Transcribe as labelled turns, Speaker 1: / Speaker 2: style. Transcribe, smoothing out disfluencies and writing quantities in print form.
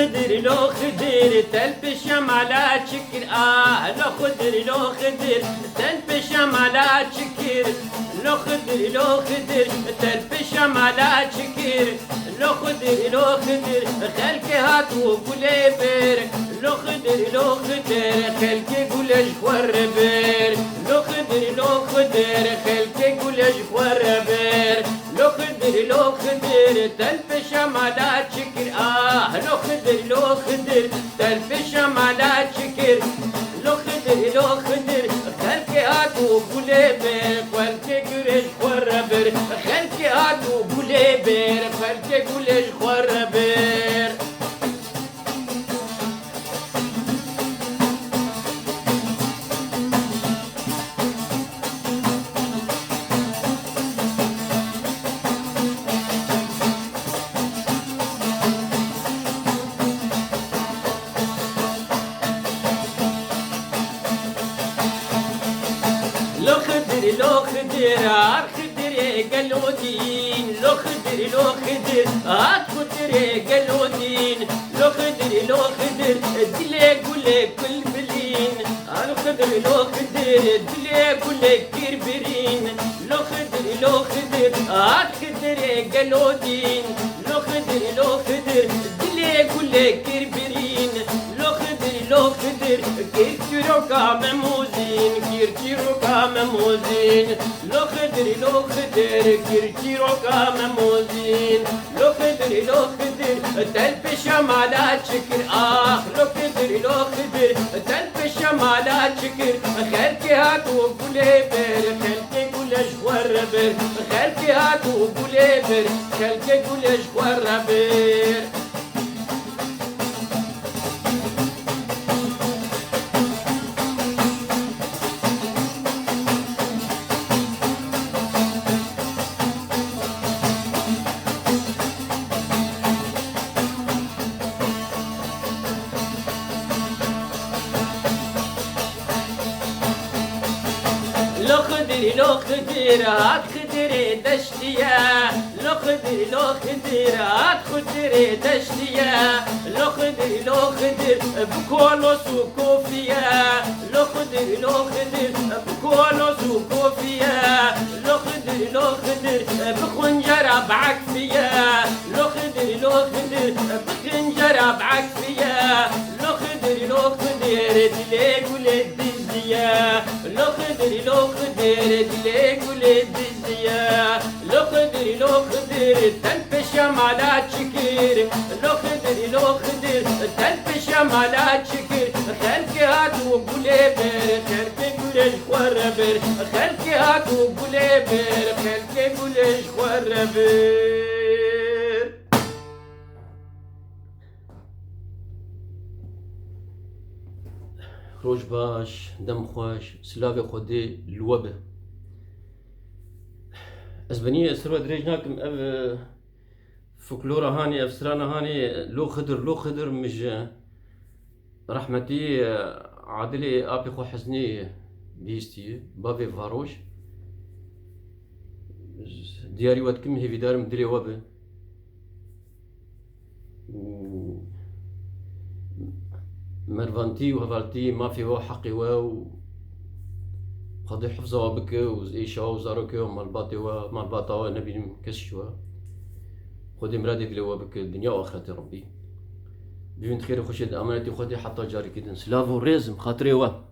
Speaker 1: خدر لو خدر تلبشم على شكر لو خدر لو خدر تلبشم على شكر لو خدر لو خدر تلبشم على شكر لو خدر لو خدر خلقي هات وقولي بير لو خدر لو خدر خلقي قولي جوار بير لو خدر لو خدر خلقي قولي جوار بير لو خدر لو خدر تلبشم على شكر لو خدر لو خدر تلبشم على شكر لو خدر لو خدر خلقي هات وقولي بير خلقي قولي جوار بير خلقي هات وقولي بير خلقي قولي جوار بير لو خدر لو خدر هات خدر قلودين لو خدر لو خدر هات خدر قلودين لو خدر لو خدر دلي قولي كل بلين لو خدر لو خدر دلي قولي كربرين لو خدر لو خدر هات خدر قلودين لو خدر لو خدر دلي قولي كربرين لو خدر لو خدر كيرتيرو كامموزين كيرتيرو كامموزين لو خدر لو خدر كيرتيرو كامموزين لو خدر لو خدر تلبشم على شكر لو خدر لو خدر تلبشم على شكر خلقي هات وقولي بير خلقي قولي جوار بير خلقي هات وقولي بير خلقي قولي جوار بير لو خدر لو خدر هات خدر دشتيا لو خدر لو خدر هات خدر دشتيا لو خدر لو خدر بكولوس وكوفيا لو خدر لو خدر بكولوس وكوفيا لو خدر لو خدر بخنجرة بعكفيا لو خدر لو خدر بخنجرة بعكفيا لو خدر لو خدر دليق ولد الزيا لو خدر لو خدر دليق ولد الزيا لو خدر لو خدر تلبشم على شكر لو خدر لو خدر تلبشم على شكر خلقي هات وقولي بير خلقي قولي جوار بير خلقي هات وقولي بير خلقي قولي جوار بير روج باش دم خوش سلاوي خودي الوبه اسبانيه سروا دريجناكم اف فولكلورا هاني اف سرانا هاني لو خدر مش رحمتي عادلي ابي خو حزني بيستي بافي فاروش دياري واتكم هي في دار مدري وبه مرفانتي وهفالتي ما في هو حقي واو قضي حفظه وبك وإيشا وزاروكي ومالباتي ومالباتا ونبي كشوا خدي مرادي اللي هو بك الدنيا وآخرتي ربي بنت خير وخشد أمانتي خدي حتى جاري كده سلافو ريزم خاطري وا